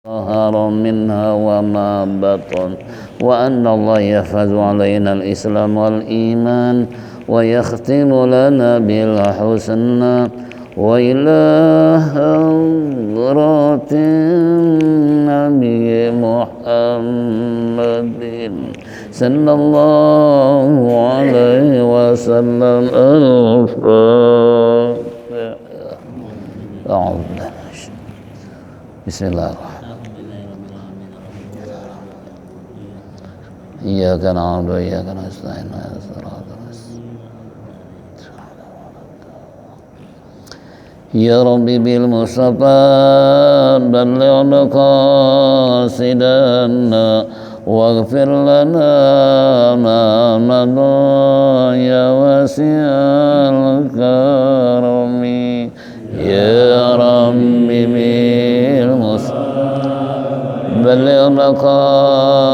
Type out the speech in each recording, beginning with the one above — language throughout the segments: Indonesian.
ظهر منها وما بطن وأن الله يحفظ علينا الإسلام والإيمان ويختم لنا بالحسنى وإلى حضرة النبي محمد صلى الله عليه وسلم بسم الله الرحمن إياك نعبد وإياك نستعين اهدنا الصراط المستقيم يا ربي بالمصطفى بلغ مقاصدنا واغفر لنا ما مضى يا واسع الكرم يا ربي بالمصطفى بلغ مقاصدنا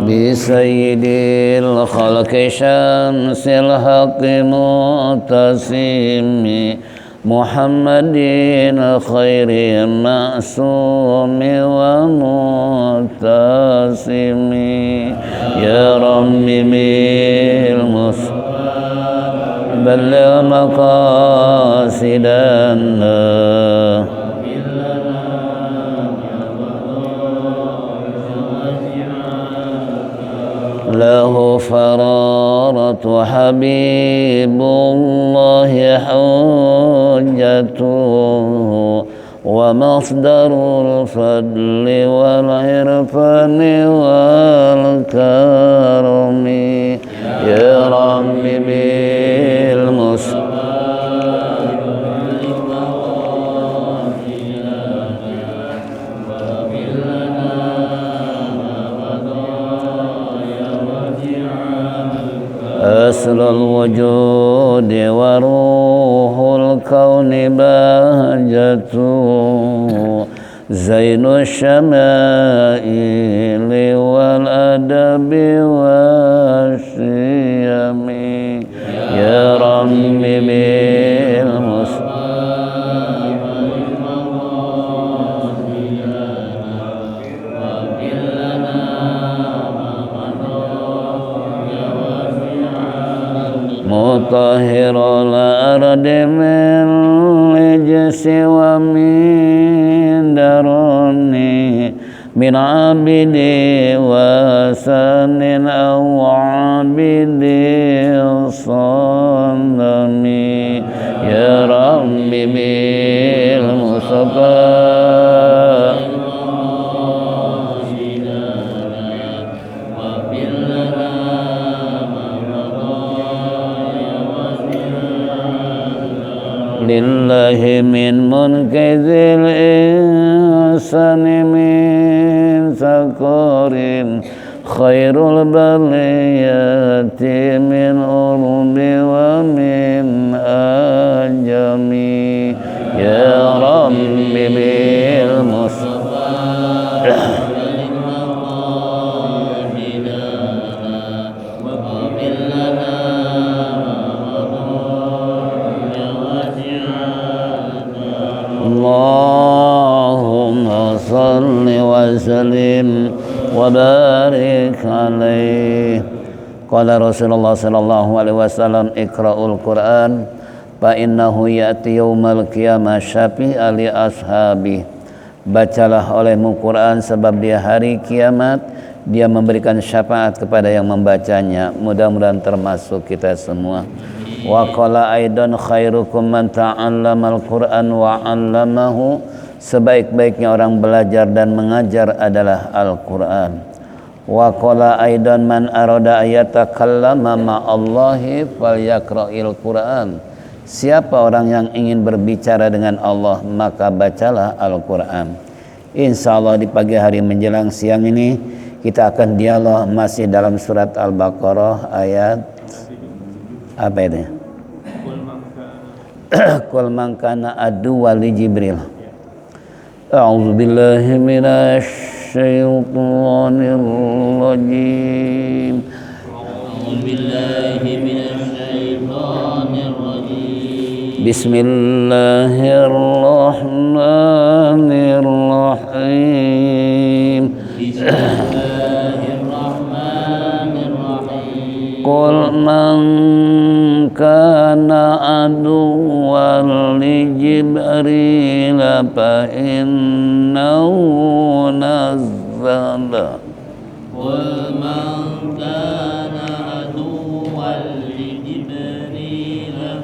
بسيد الخلق شمس الحق معتصم محمد خير معصوم ومعتصم يا ربي بالمصطفى بلغ مقاصدنا له فرارة حبيب الله حجته ومصدر الفضل والعرفان والكرم يا رب بالمصطفى أصل الوجود وروح الكون بهجته زين الشمائل والأدب والشيم يا رب بالمصطفى مطهر الأرض من رجس ومن درني من عبد وسن أو عبد صنم يا رب بالمصطفى لله من منكذ الإنسان من سكر خير البليات من أرب ومن أجم يا رب بالمصطفى اللهم صل وسلم وبارك عليه. Qala Rasulullah sallallahu alaihi wasallam iqra'ul Qur'an fa innahu ya'ti yaumal qiyamah syafi'a li ashabi. Bacalah olehmu Quran sebab dia hari kiamat dia memberikan syafaat kepada yang membacanya. Mudah-mudahan termasuk kita semua. Wa qala aidan khairukum man ta'allamal Qur'an wa 'allamahu. Sebaik-baiknya orang belajar dan mengajar adalah Al-Qur'an. Wa qala aidan man arada ayatakallama ma'allahi falyaqra'il Qur'an. Siapa orang yang ingin berbicara dengan Allah maka bacalah Al-Qur'an. Insyaallah di pagi hari menjelang siang ini kita akan dialog masih dalam surat Al-Baqarah ayat apa ini? Qul man kana aduwwan li Jibril. A'udzu billahi minasy syaithanir rajim. A'udzu billahi minasy Bismillahirrahmanirrahim. Qul man kana aduwwan li Jibril fa innahu nazzala. Qul man kana aduwwan li Jibril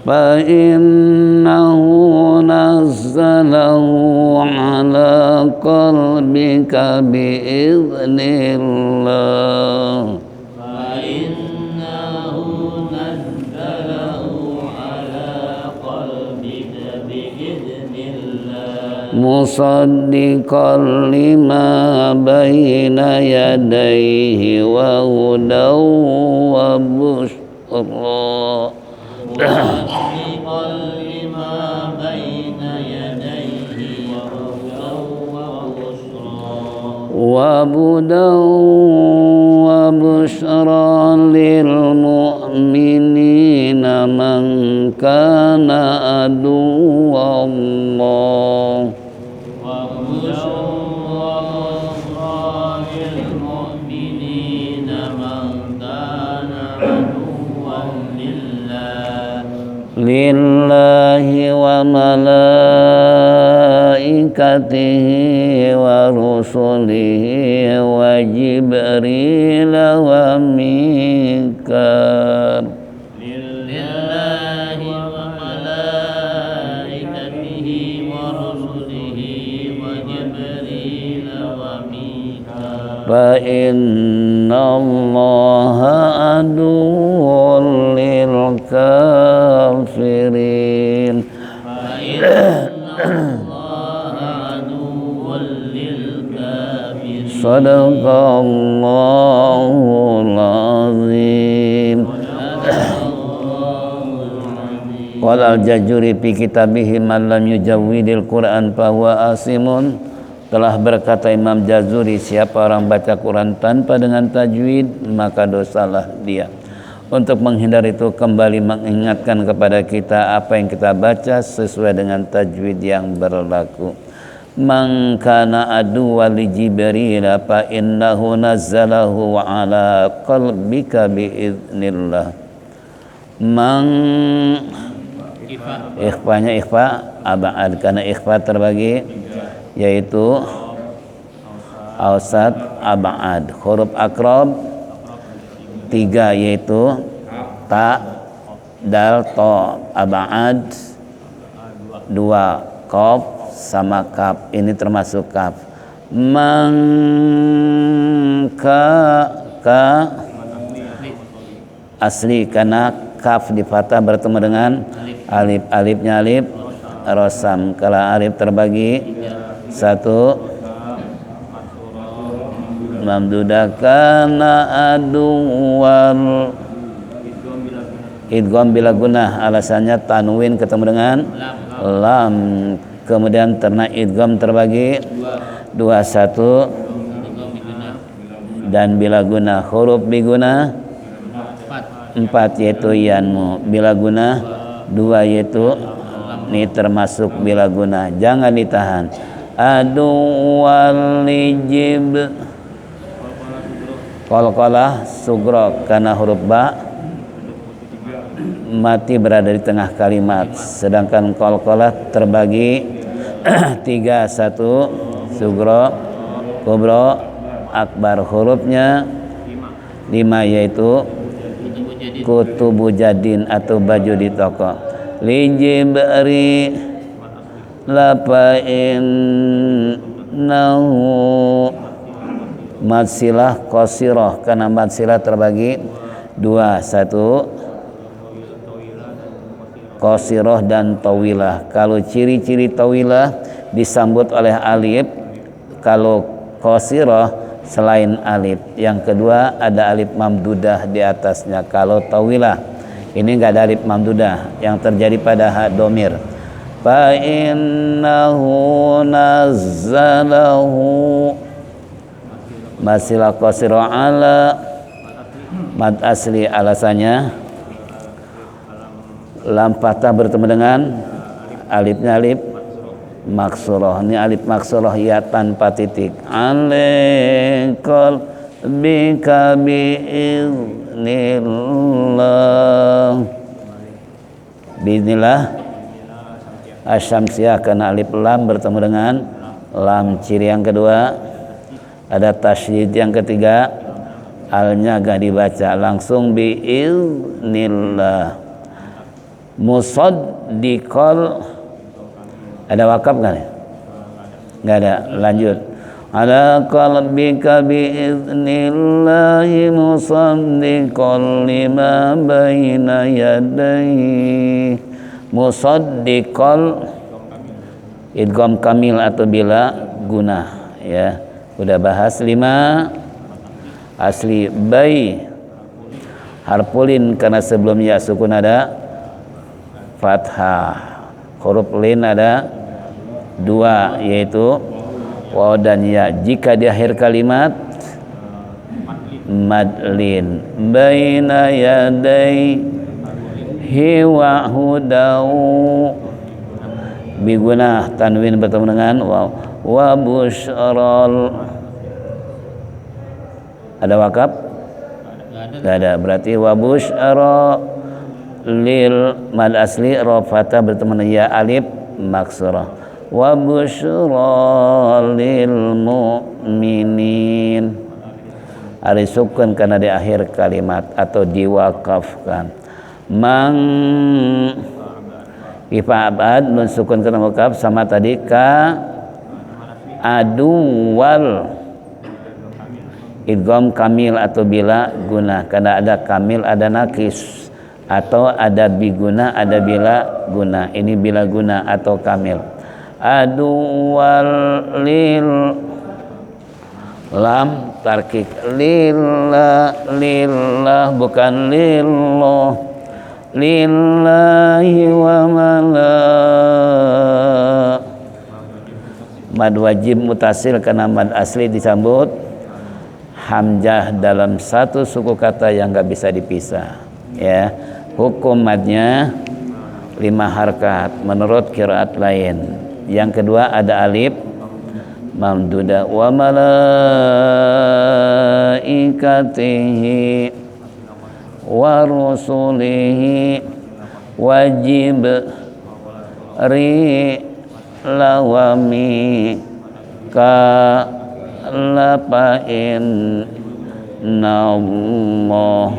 fa innahu nazzalahu ala qalbika biiznillah. Musaddiqan lima baina yadayhi wa hudaw wa bushra. وهدى وبشرى للمؤمنين من كان عدوا الله lillahi wa malaikatihi wa rusulihi wa Jibril wa Mikal. Lillahi wa malaikatihi wa rusulihi wa Jibril wa Mikal. Fa inna Allaha aduwwun lil kafirin. Sadaqallahul azim. Qala al-Jajuri fi kitabihi man lam yujawwidil Qur'an fa huwa asimun. Telah berkata Imam Jazuri, siapa orang baca Quran tanpa dengan tajwid maka dosalah dia. Untuk menghindari itu kembali mengingatkan kepada kita apa yang kita baca sesuai dengan tajwid yang berlaku. Man kana aduwwan li Jibril fa innahu nazzalahu ala qalbika biiznillah. Man ikhfanya ikhfa abad, karena ikhfa terbagi yaitu ausat abad. Huruf akrab 3 yaitu ta, dal, to. Abad 2 qaf sama kaf, ini termasuk kaf. Ka asli karena kaf di fathah bertemu dengan alif, alifnya alif rosam. Kalau alif terbagi 1 mamdudah kana aduwal idgham bila gunah, alasannya tanwin ketemu dengan lam, kemudian terna idgham terbagi 21 dan bila guna. Huruf biguna 4 yaitu yanmu, bila guna 2 yaitu ini termasuk bila guna, jangan ditahan. Aduwal lijib qalqalah sugro karena huruf ba mati berada di tengah kalimat, sedangkan qalqalah terbagi 3, 1 sugro, kubro, akbar. Hurufnya 5 yaitu kutubu jadin atau baju di toko. Lijibri lapain nahu madsilah qasiroh karena madsilah terbagi 2, 1 qasiroh dan tawilah. Kalau ciri-ciri tawilah disambut oleh alif, kalau qasiroh selain alif. Yang kedua ada alif mamdudah di atasnya. Kalau tawilah ini enggak ada alif mamdudah yang terjadi pada ha domir. Fa innahu nazzalahu masilah qasiroh ala mad asli, alasannya lam fathah bertemu dengan alifnya alif maksurah. Ini alif maksurah ya tanpa titik. Alaikal bika biiznillah. Biiznillah asyamsiyah karena alif lam bertemu dengan lam. Ciri yang kedua ada tasydid. Yang ketiga alnya gak dibaca, langsung biiznillah. Musaddiqal ada wakaf kan ya? Nggak ada. Lanjut. Ala qalbika biiznillahi musaddiqal lima baina yadayhi. Musaddiqal idgham kamil atau bila guna ya. Udah bahas 5 asli bai harfulin karena sebelum ya sukun ada fathah. Huruf lin ada 2 yaitu waw dan ya. Jika di akhir kalimat madlin baina yadayhi wa hudau biguna tanwin bertemu dengan waw wa busyral. Ada wakaf? Tidak ada. Berarti wa busyara lil mad asli ra fathah bertemu dengan ya alif maksurah. Wa busyra lil mu'minin. Ada sukun karena di akhir kalimat atau diwakafkan. Mang ifa'abad mensukun karena wakaf sama tadi ka aduwal idgham kamil atau bila guna karena ada kamil ada nakis atau ada biguna ada bila guna. Ini bila guna atau kamil. Aduwal lil lam tarkik lillah bukan lillah. Lillahi wa mala mad wajib mutasil karena mad asli disambut hamzah dalam satu suku kata yang nggak bisa dipisah ya. Hukum madnya 5 harkat menurut qiraat lain. Yang kedua ada alif mamdudah wa malaikatihi wa rusulihi wajib lawami ka lapain namah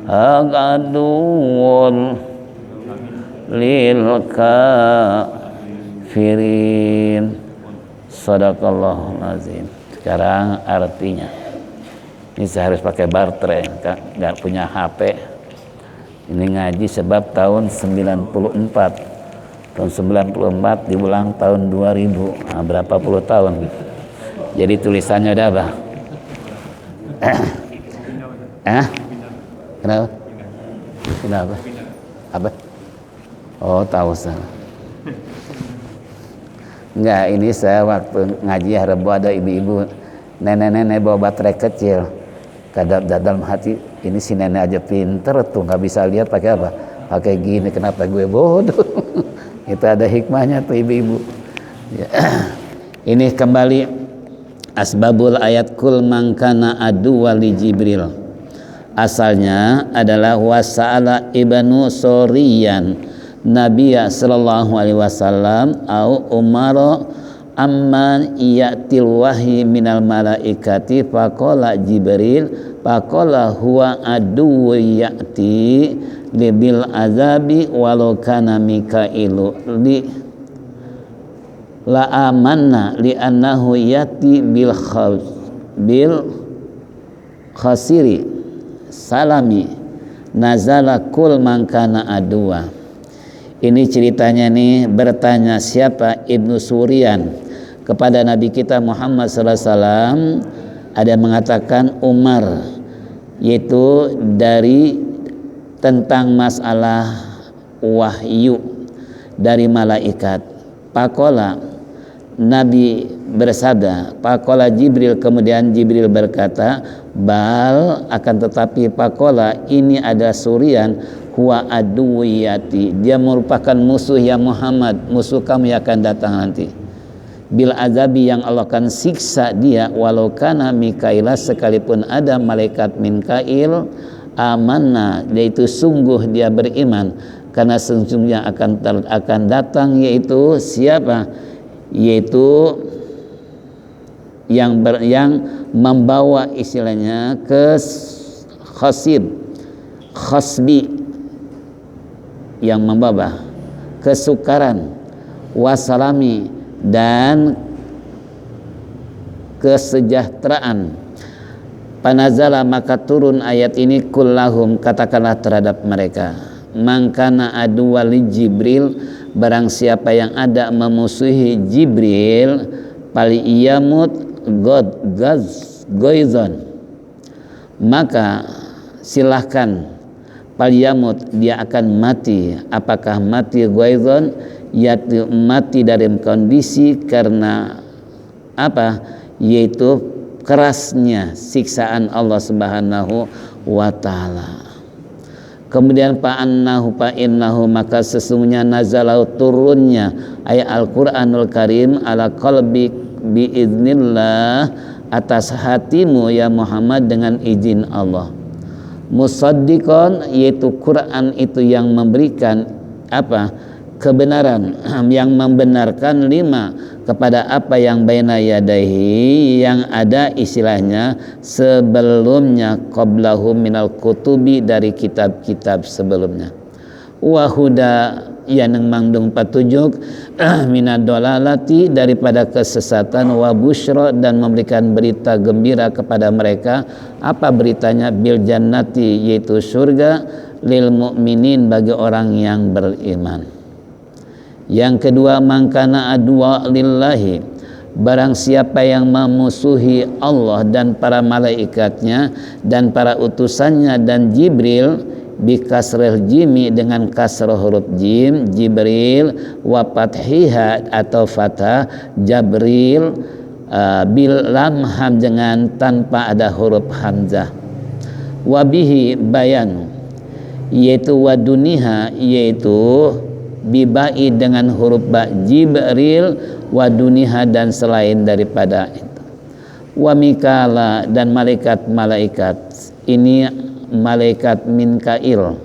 agadul lil kafirin. Sadaqallahul azim. Sekarang artinya ini saya harus pakai baterai, nggak punya HP. Ini ngaji sebab tahun 94. Tahun 94 diulang tahun 2000. Nah, berapa puluh tahun. Jadi tulisannya ada apa? Kenapa? Kenapa? Apa? Oh, tahu sana. Enggak, ini saya waktu ngaji harap ada ibu-ibu, nenek-nenek bawa baterai kecil. Kadang dalam hati ini si nenek aja pinter tuh, nggak bisa lihat pakai apa? Pakai gini, kenapa gue bodoh? Itu ada hikmahnya tuh ibu-ibu. Ya. Ini kembali asbabul ayat kul mangkana adu wali Jibril. Asalnya adalah wasa'ala ibnu Soriyan Nabiya sallallahu alaihi wasallam au umara amman yatil wahyi minal malaikati faqala Jibril faqala huwa adu yati libil azabi walau kana Mikailu li la amanna li annahu yati bil khasiri salami nazala kul mangkana adua. Ini ceritanya nih, bertanya siapa Ibnu Surian kepada Nabi kita Muhammad sallallahu alaihi wasallam. Ada yang mengatakan Umar, yaitu dari tentang masalah wahyu dari malaikat. Pakola Nabi bersabda, faqala Jibril, kemudian Jibril berkata, bal, akan tetapi faqala, ini ada surian, huwa aduwiyati, dia merupakan musuh ya Muhammad, musuh kamu yang akan datang nanti, bil azabi, yang Allah akan siksa dia, walau kana Mikaila, sekalipun ada malaikat Mikail, amanna, yaitu sungguh dia beriman, karena sesungguhnya akan datang, yaitu siapa, yaitu yang membawa istilahnya ke khasbi, yang membawa kesukaran, wasalami, dan kesejahteraan. Panazala, maka turun ayat ini, kullahum, katakanlah terhadap mereka, mangkana aduwali Jibril, barang siapa yang ada memusuhi Jibril, pali iyamut goizon, maka silahkan paliyamut, dia akan mati. Apakah mati goizon, yaitu mati dalam kondisi karena apa, yaitu kerasnya siksaan Allah Subhanahu wa ta'ala. Kemudian fa'innahu, maka sesungguhnya nazalau, turunnya ayat Al-Quranul Karim, ala qalbi biiznillah, atas hatimu ya Muhammad dengan izin Allah. Musaddiqon, yaitu Quran itu yang memberikan apa, kebenaran, yang membenarkan lima, kepada apa yang baina yadaihi, yang ada istilahnya sebelumnya, qablahum minal kutubi, dari kitab-kitab sebelumnya, wahuda, yang mangdung petunjuk, minad dolalati, daripada kesesatan, wa busyra, dan memberikan berita gembira kepada mereka. Apa beritanya? Bil jannati, yaitu surga, lil mu'minin, bagi orang yang beriman. Yang kedua, mangkana adwa lillahi, barang siapa yang memusuhi Allah dan para malaikatnya dan para utusannya dan Jibril, bikasril jimi, dengan kasrah huruf jim, Jibril, wa fathiha, atau fathah Jabril, bil lam ham, dengan tanpa ada huruf hamzah, wabihi bayanu, yaitu waduniha, yaitu bibai, dengan huruf ba, Jibril, waduniha, dan selain daripada itu, wa mikala, dan malaikat-malaikat. Ini malaikat Minkail,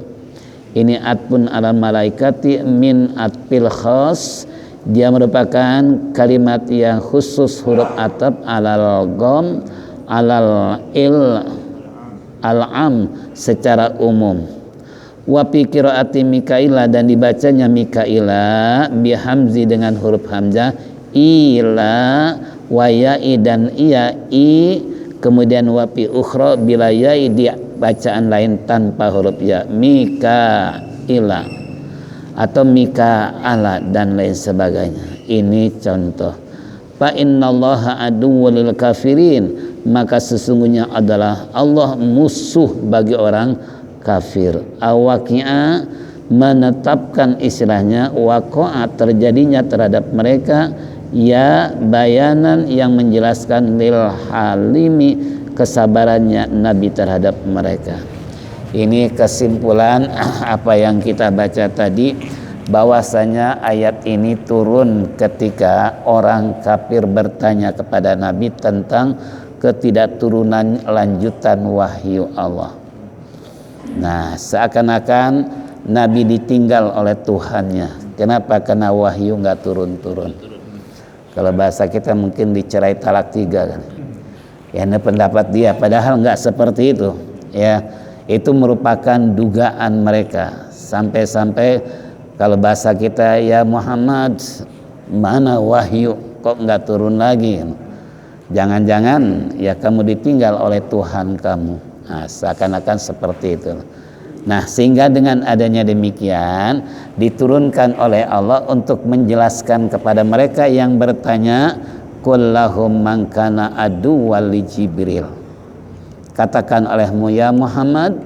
ini atpun ala malaikati min atpil khas, dia merupakan kalimat yang khusus, huruf atap alal gom, alal il al-am, secara umum. Wa fi qiraati Mikaila, dan dibacanya Mikaila bihamzi, dengan huruf hamzah, ila, wa ya'i, dan iya, i, kemudian wa fi ukhra bila ya'i, di bacaan lain tanpa huruf ya, Mikaila atau Mikaala dan lain sebagainya. Ini contoh. Fa innallaha aduwwul lil kafirin, maka sesungguhnya adalah Allah musuh bagi orang kafir. Awaqi'a, menetapkan istilahnya waqa'a, terjadinya terhadap mereka, ya bayanan, yang menjelaskan lil halimi, kesabarannya Nabi terhadap mereka. Ini kesimpulan apa yang kita baca tadi, bahwasanya ayat ini turun ketika orang kafir bertanya kepada Nabi tentang ketidakturunan lanjutan wahyu Allah. Nah, seakan-akan Nabi ditinggal oleh Tuhannya. Kenapa? Karena wahyu nggak turun-turun. Kalau bahasa kita mungkin dicerai talak 3 kan. Ya, ini pendapat dia, padahal nggak seperti itu. Ya, itu merupakan dugaan mereka. Sampai-sampai kalau bahasa kita, ya Muhammad, mana wahyu kok nggak turun lagi? Jangan-jangan ya kamu ditinggal oleh Tuhan kamu. Nah, seakan-akan seperti itu. Nah, sehingga dengan adanya demikian diturunkan oleh Allah untuk menjelaskan kepada mereka yang bertanya, kullahum man kana aduwwal li Jibril. Katakan olehmu ya Muhammad,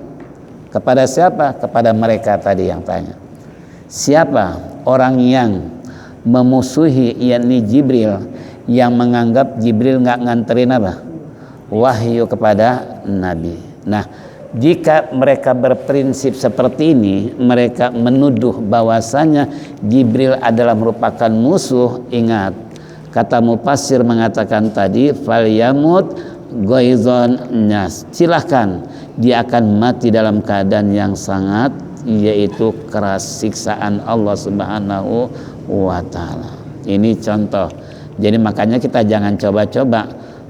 kepada siapa? Kepada mereka tadi yang tanya. Siapa orang yang memusuhi yakni Jibril, yang menganggap Jibril nggak nganterin apa? Wahyu kepada Nabi. Nah, jika mereka berprinsip seperti ini, mereka menuduh bahwasanya Jibril adalah merupakan musuh. Ingat, kata mufassir mengatakan tadi, falyamut ghaizan nas. Silahkan, dia akan mati dalam keadaan yang sangat, yaitu keras siksaan Allah Subhanahu wa taala. Ini contoh. Jadi makanya kita jangan coba-coba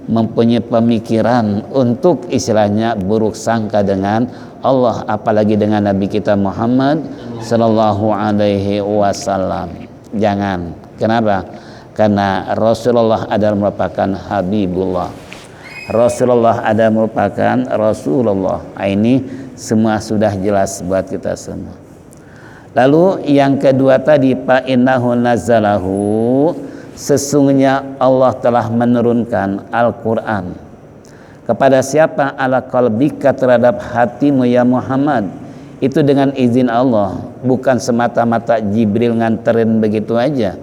mempunyai pemikiran untuk istilahnya buruk sangka dengan Allah, apalagi dengan Nabi kita Muhammad sallallahu alaihi wasallam. Jangan. Kenapa? Karena Rasulullah adalah merupakan Habibullah. Rasulullah adalah merupakan Rasulullah. Ini semua sudah jelas buat kita semua. Lalu yang kedua tadi, fa innahu nazzalahu, sesungguhnya Allah telah menurunkan Al-Quran kepada siapa? Ala qalbika, terhadap hatimu ya Muhammad. Itu dengan izin Allah, bukan semata-mata Jibril nganterin begitu aja.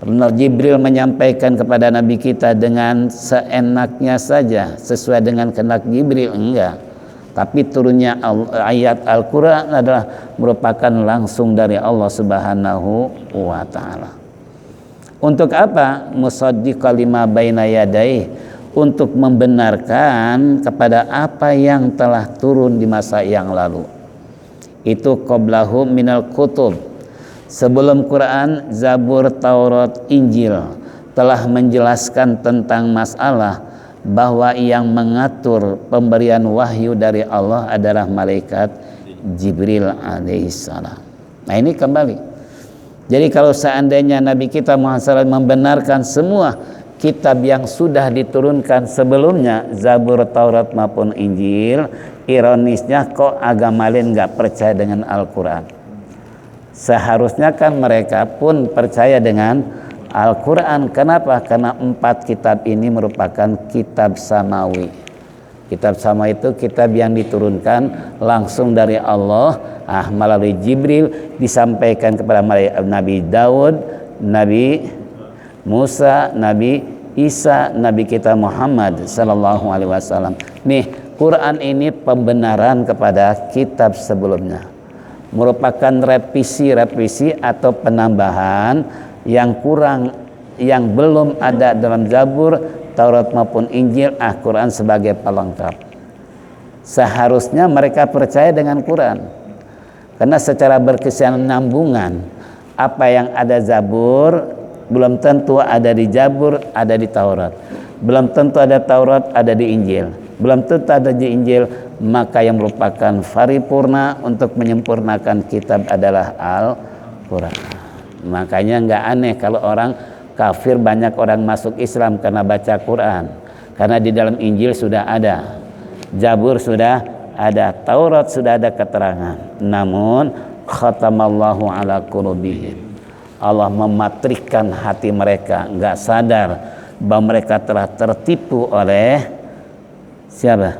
Benar, Jibril menyampaikan kepada Nabi kita dengan seenaknya saja, sesuai dengan kehendak Jibril, enggak. Tapi turunnya ayat Al-Quran adalah merupakan langsung dari Allah Subhanahu wa ta'ala. Untuk apa? Musaddiqan lima baina yadayhi, untuk membenarkan kepada apa yang telah turun di masa yang lalu. Itu qablahu minal kutub. Sebelum Quran, Zabur, Taurat, Injil telah menjelaskan tentang masalah bahwa yang mengatur pemberian wahyu dari Allah adalah malaikat Jibril alaihissalam. Nah, ini kembali. Jadi kalau seandainya Nabi kita Muhammad SAW membenarkan semua kitab yang sudah diturunkan sebelumnya, Zabur, Taurat maupun Injil, ironisnya kok agama lain nggak percaya dengan Al-Quran. Seharusnya kan mereka pun percaya dengan Al-Quran. Kenapa? Karena 4 kitab ini merupakan kitab samawi. Kitab samawi itu kitab yang diturunkan langsung dari Allah, melalui Jibril, disampaikan kepada Nabi Daud, Nabi Musa, Nabi Isa, Nabi kita Muhammad sallallahu alaihi wasallam. Nih, Quran ini pembenaran kepada kitab sebelumnya, merupakan revisi atau penambahan yang kurang, yang belum ada dalam Zabur, Taurat maupun Injil. Quran sebagai pelengkap. Seharusnya mereka percaya dengan Quran, karena secara berkesinambungan, apa yang ada Zabur belum tentu ada di Zabur, ada di Taurat. Belum tentu ada Taurat, ada di Injil. Belum tentu ada di Injil, maka yang merupakan paripurna untuk menyempurnakan kitab adalah Al-Quran. Makanya nggak aneh kalau orang kafir, banyak orang masuk Islam karena baca Quran. Karena di dalam Injil sudah ada, Zabur sudah ada, Taurat sudah ada keterangan. Namun khatamallahu ala qulubihim, Allah mematrikan hati mereka, nggak sadar bahwa mereka telah tertipu oleh siapa?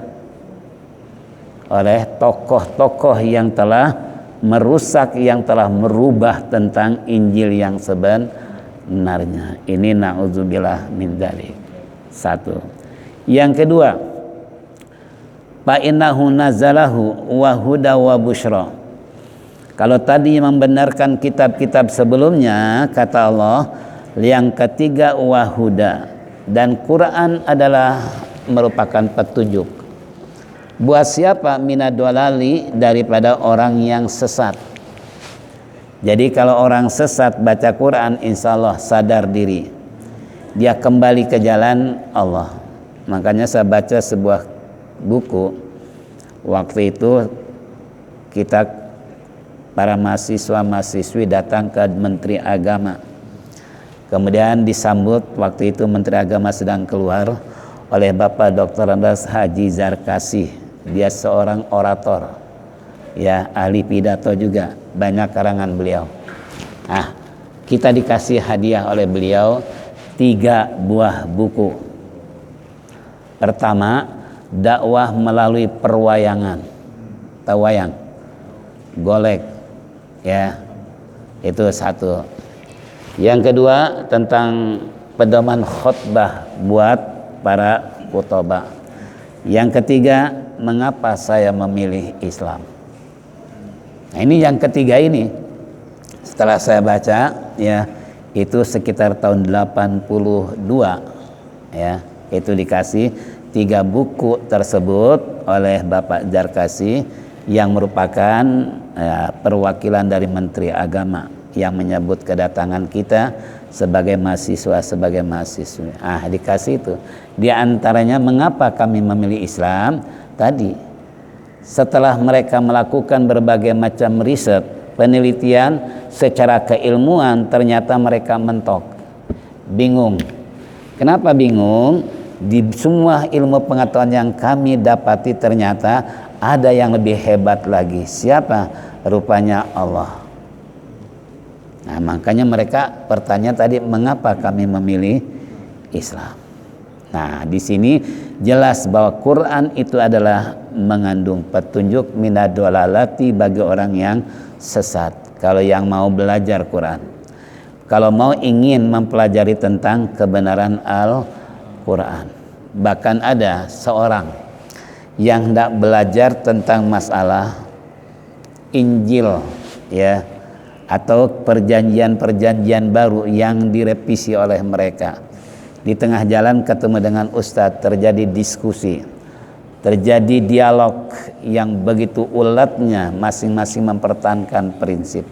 Oleh tokoh-tokoh yang telah merusak, yang telah merubah tentang Injil yang sebenarnya. Ini na'udzubillah min dzalik. Satu. Yang kedua, fa innahu nazalahu wa huda wa busyra. Kalau tadi membenarkan kitab-kitab sebelumnya, kata Allah, yang ketiga wahuda, dan Quran adalah merupakan petunjuk. Buat siapa? Minadwalali, daripada orang yang sesat. Jadi kalau orang sesat baca Quran, insya Allah sadar diri, dia kembali ke jalan Allah. Makanya saya baca sebuah buku, waktu itu kita para mahasiswa-mahasiswi datang ke Menteri Agama. Kemudian disambut, waktu itu Menteri Agama sedang keluar, oleh Bapak Dr. Andas Haji Zarkasi. Dia seorang orator, ya, ahli pidato juga, banyak karangan beliau. Kita dikasih hadiah oleh beliau 3 buah buku. Pertama, dakwah melalui perwayangan. Tahu wayang? Golek, ya, itu satu. Yang kedua, tentang pedoman khutbah buat para khutbah. Yang ketiga, mengapa saya memilih Islam? Nah, ini yang ketiga ini setelah saya baca ya, itu sekitar tahun 82 ya, itu dikasih 3 buku tersebut oleh Bapak Zarkasi yang merupakan perwakilan dari Menteri Agama yang menyebut kedatangan kita sebagai mahasiswa. Dikasih itu. Di antaranya mengapa kami memilih Islam tadi. Setelah mereka melakukan berbagai macam riset, penelitian secara keilmuan, ternyata mereka mentok. Bingung. Kenapa bingung? Di semua ilmu pengetahuan yang kami dapati ternyata ada yang lebih hebat lagi. Siapa? Rupanya Allah. Nah, makanya mereka bertanya tadi, mengapa kami memilih Islam? Nah, di sini jelas bahwa Quran itu adalah mengandung petunjuk minadolalati bagi orang yang sesat. Kalau yang mau belajar Quran, kalau mau ingin mempelajari tentang kebenaran Al-Quran, bahkan ada seorang yang hendak belajar tentang masalah Injil ya, atau perjanjian-perjanjian baru yang direvisi oleh mereka. Di tengah jalan ketemu dengan ustadz, terjadi diskusi, terjadi dialog yang begitu uletnya, masing-masing mempertahankan prinsip,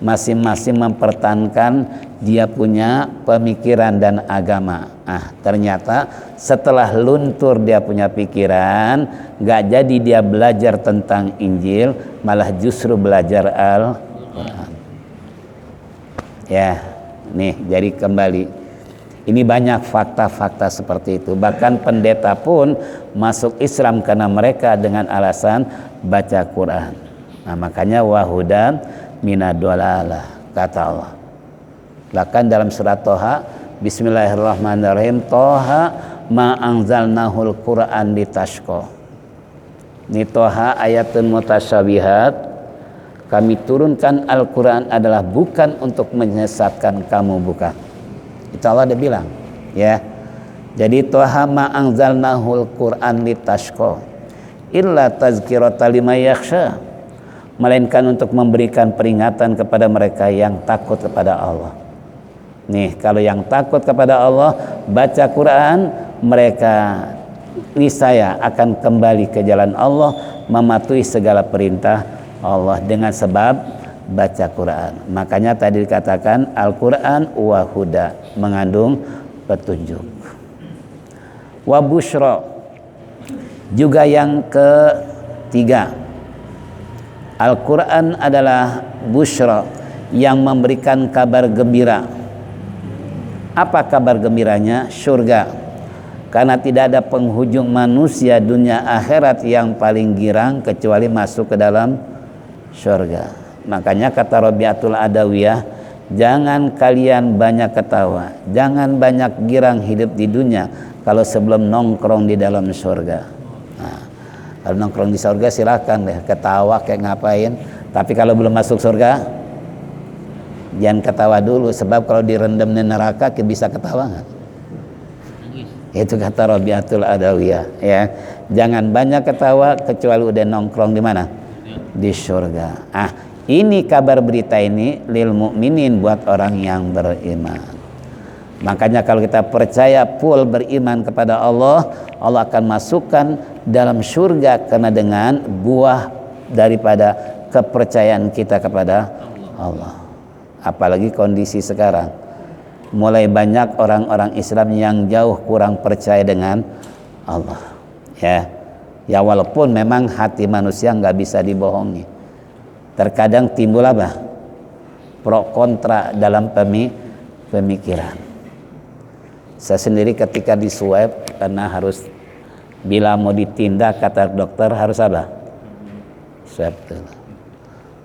masing-masing mempertahankan dia punya pemikiran dan agama. Ternyata setelah luntur dia punya pikiran, gak jadi dia belajar tentang Injil, malah justru belajar Al-Quran. Ya, nih jadi kembali. Ini banyak fakta-fakta seperti itu. Bahkan pendeta pun masuk Islam karena mereka dengan alasan baca Quran. Nah, makanya wahudan minadolalah kata Allah. Bahkan dalam surat Toha, Bismillahirrahmanirrahim, Toha ma anzalnahul Quran litashqa. Ini Toha ayatun mutasyabihat. Kami turunkan Al-Quran adalah bukan untuk menyesatkan kamu, bukan. Itu Allah dia bilang ya. Jadi Toha ma anzalnahul Quran litashqa illa tazkiratan liman yakhsha, melainkan untuk memberikan peringatan kepada mereka yang takut kepada Allah. Nih, kalau yang takut kepada Allah baca Quran, mereka niscaya akan kembali ke jalan Allah, mematuhi segala perintah Allah dengan sebab baca Quran. Makanya tadi dikatakan Al-Quran wa huda, mengandung petunjuk. Wa busyra, juga yang ketiga, Al-Quran adalah busyra, yang memberikan kabar gembira. Apa kabar gembiranya? Surga. Karena tidak ada penghujung manusia dunia akhirat yang paling girang kecuali masuk ke dalam surga. Makanya kata Rabi'atul Adawiyah, jangan kalian banyak ketawa, jangan banyak girang hidup di dunia kalau sebelum nongkrong di dalam surga. Nah, kalau nongkrong di surga silakan deh ketawa kayak ngapain, tapi kalau belum masuk surga jangan ketawa dulu, sebab kalau direndam di neraka bisa ketawa nggak? Itu kata Rabi'atul Adawiyah ya. Jangan banyak ketawa kecuali udah nongkrong di mana? Di surga. Ini kabar berita ini lil mukminin, buat orang yang beriman. Makanya kalau kita percaya full beriman kepada Allah, Allah akan masukkan dalam surga karena dengan buah daripada kepercayaan kita kepada Allah. Apalagi kondisi sekarang, mulai banyak orang-orang Islam yang jauh kurang percaya dengan Allah. Ya walaupun memang hati manusia nggak bisa dibohongi. Terkadang timbul apa? Pro kontra dalam pemikiran. Saya sendiri ketika di swab, karena harus bila mau ditindak kata dokter harus apa? Swab dulu.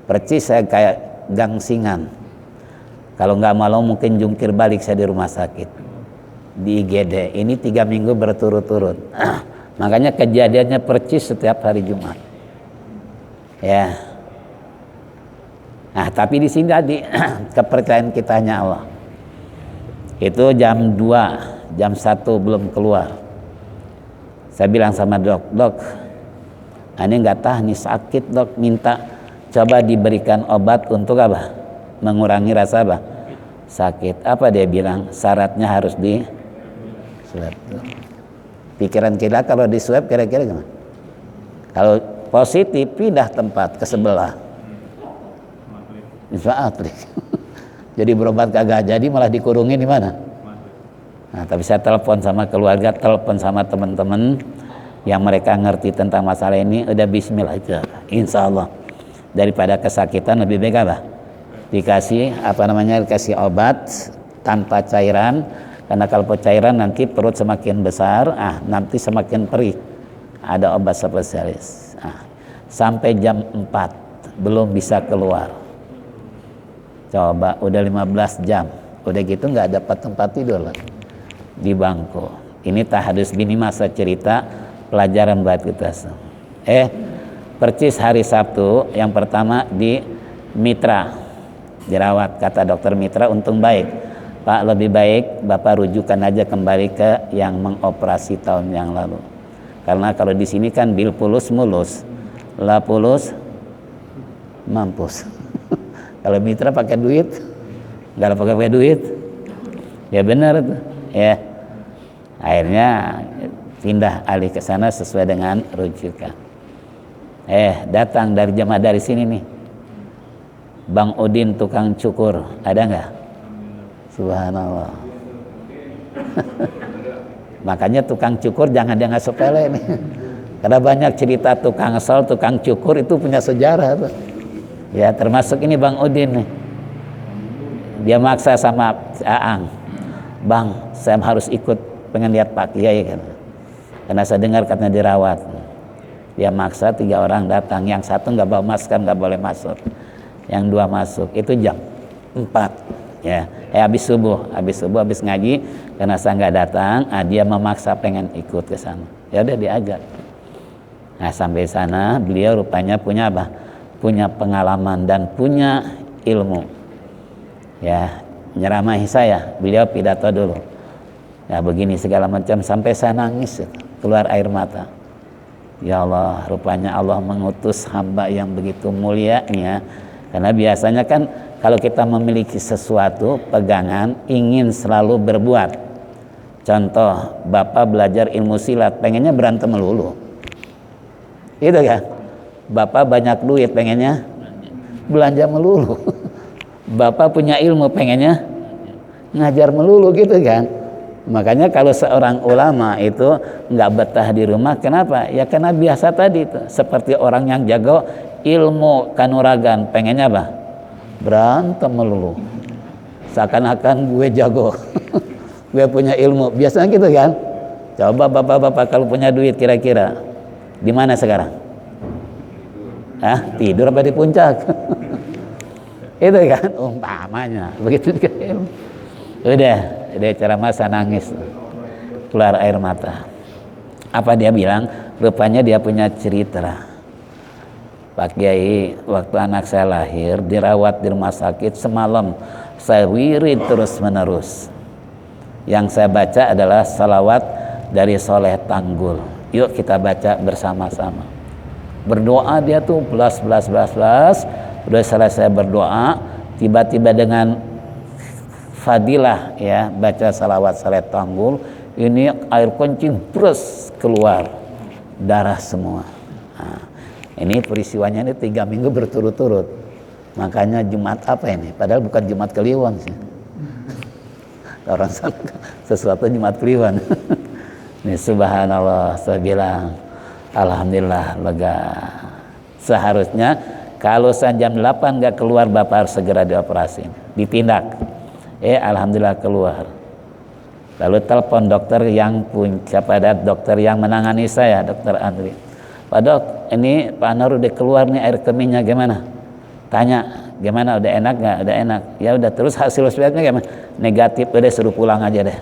Percis saya kayak gangsingan. Kalau nggak malu mungkin jungkir balik saya di rumah sakit di IGD. Ini 3 minggu berturut-turut. Makanya kejadiannya percis setiap hari Jumat. Ya. Nah, tapi di sini tadi kepercayaan kita hanya Allah. Itu jam 2, jam 1 belum keluar. Saya bilang sama dok, ini nggak tahan nih, sakit dok, minta coba diberikan obat untuk apa? Mengurangi rasa apa? Sakit. Apa dia bilang? Syaratnya harus di swab. Pikiran kita kalau di swab kira-kira gimana? Kalau positif pindah tempat ke sebelah. Atlet. Jadi berobat kagak jadi, malah dikurungin di mana? Nah, tapi saya telepon sama keluarga, telepon sama teman-teman yang mereka ngerti tentang masalah ini, udah bismillah aja. Insya Allah daripada kesakitan lebih baik apa? Dikasih dikasih obat tanpa cairan, karena kalau cairan nanti perut semakin besar, nanti semakin perih. Ada obat spesialis. Sampai jam 4 belum bisa keluar. Coba udah 15 jam, udah gitu nggak dapat tempat tidur lah di bangku. Ini tahadus bini masa cerita pelajaran buat kita. Percis hari Sabtu yang pertama di Mitra dirawat, kata dokter Mitra untung baik. Pak, lebih baik Bapak rujukan aja kembali ke yang mengoperasi tahun yang lalu. Karena kalau di sini kan bil pulus mulus, la pulus mampus. Kalau Mitra pakai duit, nggak pakai duit, ya benar tuh. Ya, akhirnya pindah alih ke sana sesuai dengan rujukan. Datang dari jemaah dari sini nih, Bang Udin tukang cukur, ada nggak? Subhanallah. Makanya tukang cukur jangan dianggap sepele nih. Karena banyak cerita tukang sol, tukang cukur itu punya sejarah tuh. Ya, termasuk ini Bang Udin nih. Dia maksa sama Aang, Bang, saya harus ikut pengen lihat Pak Kiai kan. Karena saya dengar katanya dirawat. Dia maksa 3 orang datang, yang satu nggak bawa masker, nggak boleh masuk. Yang 2 masuk. Itu jam 4. Ya, habis subuh habis ngaji, karena saya nggak datang, dia memaksa pengen ikut ke sana. Ya udah diajak. Nah, sampai sana beliau rupanya punya apa? Punya pengalaman dan punya ilmu. Ya, nyeramahi saya, beliau pidato dulu. Ya begini segala macam, sampai saya nangis, keluar air mata. Ya Allah, rupanya Allah mengutus hamba yang begitu mulianya. Karena biasanya kan kalau kita memiliki sesuatu pegangan, ingin selalu berbuat. Contoh, Bapak belajar ilmu silat, pengennya berantem melulu. Itu kan? Bapak banyak duit, pengennya belanja melulu. Bapak punya ilmu, pengennya ngajar melulu gitu kan. Makanya kalau seorang ulama itu nggak betah di rumah, kenapa? Ya karena biasa tadi itu, seperti orang yang jago ilmu kanuragan, pengennya apa? Berantem melulu. Seakan-akan gue jago, gue punya ilmu. Biasanya gitu kan. Coba bapak-bapak kalau punya duit kira-kira di mana sekarang? Tidur apa di puncak? Itu kan umpamanya. Begitu juga ilmu. Udah cara masa nangis, keluar air mata. Apa dia bilang? Rupanya dia punya cerita. Pak Kiai, waktu anak saya lahir dirawat di rumah sakit, semalam saya wirid terus menerus. Yang saya baca adalah salawat dari Soleh Tanggul. Yuk kita baca bersama-sama. Berdoa dia tuh belas. Udah selesai berdoa, tiba-tiba dengan fadilah ya baca salawat Soleh Tanggul, ini air kencing brus keluar darah semua. Nah, ini peristiwanya ini 3 minggu berturut-turut. Makanya Jumat apa ini? Padahal bukan Jumat Kliwon sih. Orang sesuatu Jumat Kliwon. Ini subhanallah, saya bilang alhamdulillah lega. Seharusnya kalau jam 8 nggak keluar, Bapak harus segera dioperasi, ditindak. Alhamdulillah keluar. Lalu telepon dokter yang kepada dokter yang menangani saya, Dokter Andri. Pak Dok, ini Pak Anwar udah keluar nih air kemihnya, gimana? Tanya, gimana, udah enak nggak? Udah enak. Ya udah, terus hasil swabnya gimana? Negatif, udah suruh pulang aja deh.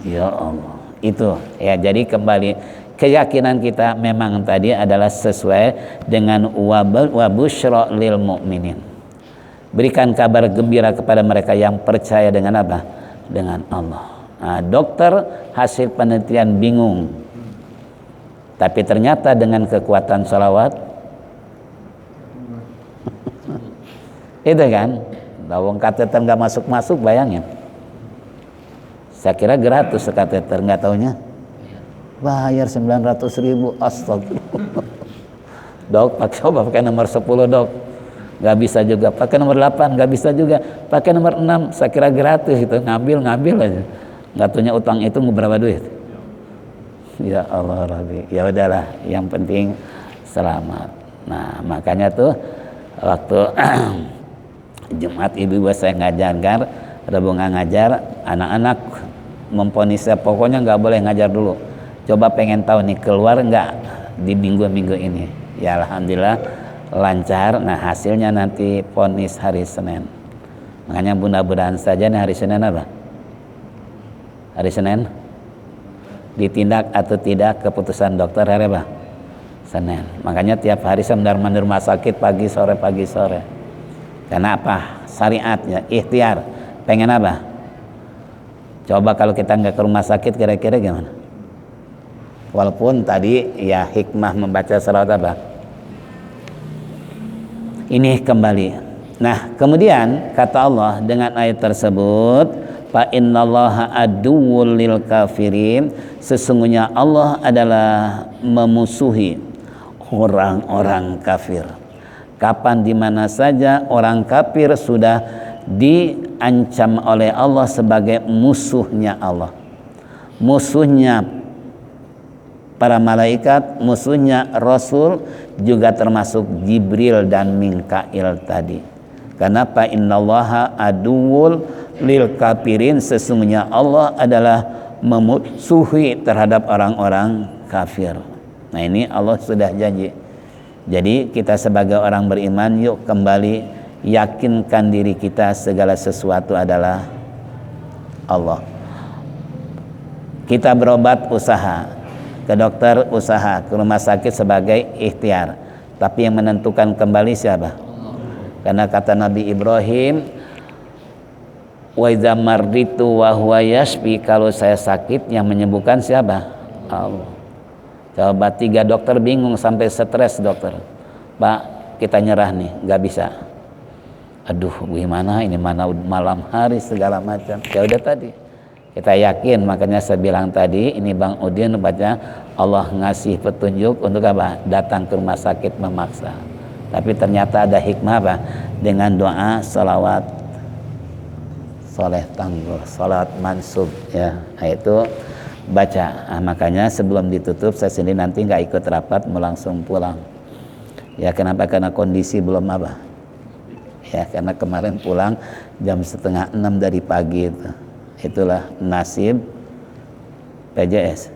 Ya Allah. Itu ya, jadi kembali keyakinan kita memang tadi adalah sesuai dengan wabusyra lil mu'minin. Berikan kabar gembira kepada mereka yang percaya dengan apa? Dengan Allah. Nah, dokter hasil penelitian bingung, tapi ternyata dengan kekuatan salawat itu kan, lawang kateter nggak masuk bayangin. Saya kira gratis kateter, nggak taunya bayar 900.000. Astagfirullah. Dok, coba pakai nomor 10 dok, nggak bisa juga. Pakai nomor 8 nggak bisa juga. Pakai nomor 6, saya kira gratis itu, ngambil aja. Nggak taunya utang itu berapa duit? Ya Allah Rabbi, ya udahlah, yang penting selamat. Nah makanya tuh waktu Jumat ibu-ibu saya ngajar, Rabu nggak ngajar, anak-anak memponis saya pokoknya nggak boleh ngajar dulu. Coba pengen tahu nih keluar nggak di minggu-minggu ini. Ya alhamdulillah lancar. Nah hasilnya nanti ponis hari Senin. Makanya mudah-mudahan saja nih hari Senin apa? Hari Senin ditindak atau tidak keputusan dokter hari apa? Senin. Makanya tiap hari saya mondar-mandir rumah sakit pagi sore. Karena apa? Syariatnya ikhtiar. Pengen apa? Coba kalau kita nggak ke rumah sakit kira-kira gimana? Walaupun tadi ya hikmah membaca salawat apa? Ini kembali. Nah kemudian kata Allah dengan ayat tersebut, fa innallaha aduwwul lil kafirin, sesungguhnya Allah adalah memusuhi orang-orang kafir. Kapan dimana saja orang kafir sudah diancam oleh Allah sebagai musuhnya Allah, musuhnya para malaikat, musuhnya Rasul, juga termasuk Jibril dan Mikail tadi. Karena fa innallaha aduwwul lil kafirin, sesungguhnya Allah adalah memusuhi terhadap orang-orang kafir. Nah ini Allah sudah janji. Jadi kita sebagai orang beriman, yuk kembali yakinkan diri kita segala sesuatu adalah Allah. Kita berobat usaha, ke dokter usaha, ke rumah sakit sebagai ikhtiar, tapi yang menentukan kembali siapa? Karena kata Nabi Ibrahim, wa idza marditu wa huwa yashfi, kalau saya sakit yang menyembuhkan siapa? Allah. Coba 3 dokter bingung sampai stres dokter. Pak, kita nyerah nih, nggak bisa. Aduh, gimana ini, mana malam hari segala macam. Ya udah tadi kita yakin, makanya saya bilang tadi ini Bang Udin baca Allah ngasih petunjuk untuk apa? Datang ke rumah sakit memaksa. Tapi ternyata ada hikmah apa? Dengan doa salawat soleh tanggul, salat mansub ya, itu baca. Nah, makanya sebelum ditutup saya sendiri nanti nggak ikut rapat, mau langsung pulang. Ya kenapa? Karena kondisi belum apa? Ya karena kemarin pulang jam 5:30 dari pagi itu. Itulah nasib PJS.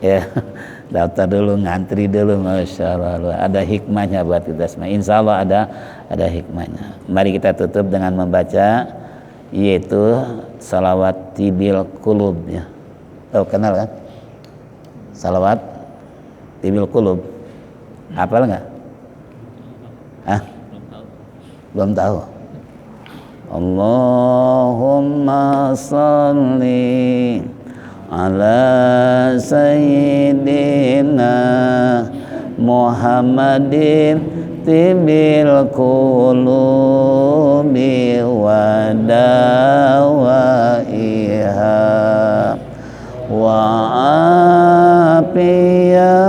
Ya daftar dulu, ngantri dulu, masya Allah. Ada hikmahnya buat kita semua. Insya Allah ada hikmahnya. Mari kita tutup dengan membaca yaitu salawat tibil kulub ya. Tahu kenal kan? Salawat tibil kulub. Hafal nggak? Hah? Belum tahu. Allahumma salli ala sayyidina Muhammadin tibil qulubi wa dawaiha wa afiyatil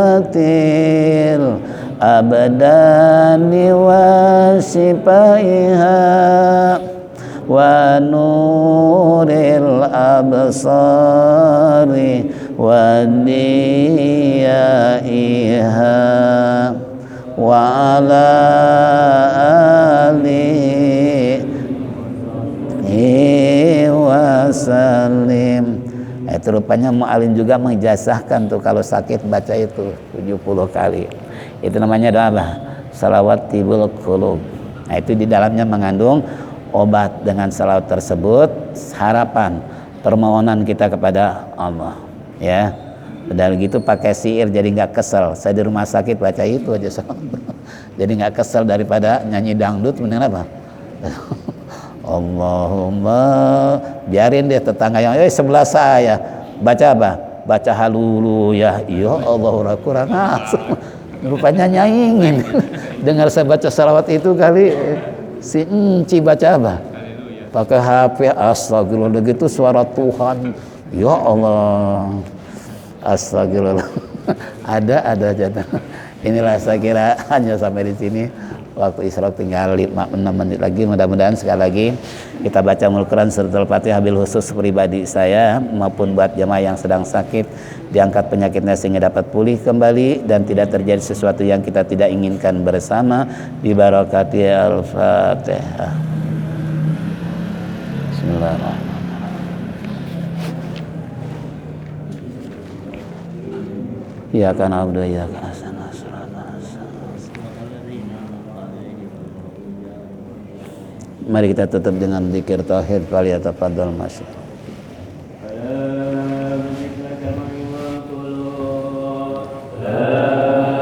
abdani wa sifaiha wa nuril absari wa diyaiha wa ala alihi wasallim. Itu rupanya mu'alim juga mengijazahkan tuh kalau sakit baca itu 70 kali. Itu namanya doa apa? Salawat tibul qulub. Nah itu di dalamnya mengandung obat. Dengan salawat tersebut harapan permohonan kita kepada Allah ya. Padahal gitu pakai syair jadi nggak kesel. Saya di rumah sakit baca itu aja. Jadi nggak kesel daripada nyanyi dangdut. Mending apa? Allahumma, biarin deh tetangga yang sebelah saya baca apa? Baca haleluya. Ya Allah, kurang rupanya nyaingin. Dengar saya baca salawat itu kali si Enci baca apa? Pakai HP. Astagfirullah, gitu suara Tuhan. Ya Allah, astagfirullah. ada aja. Inilah saya kira hanya sampai di sini. Waktu isyraq tinggal 6 menit lagi. Mudah-mudahan sekali lagi kita baca Al-Quran suratul Fatihah bil khusus pribadi saya maupun buat jamaah yang sedang sakit, diangkat penyakitnya sehingga dapat pulih kembali dan tidak terjadi sesuatu yang kita tidak inginkan bersama, bi barakati Al-Fatihah. Bismillahirrahmanirrahim. Ya kana abdu ya kana sana. Mari kita tutup dengan zikir tauhid. Faliyatafadhal masyaallah.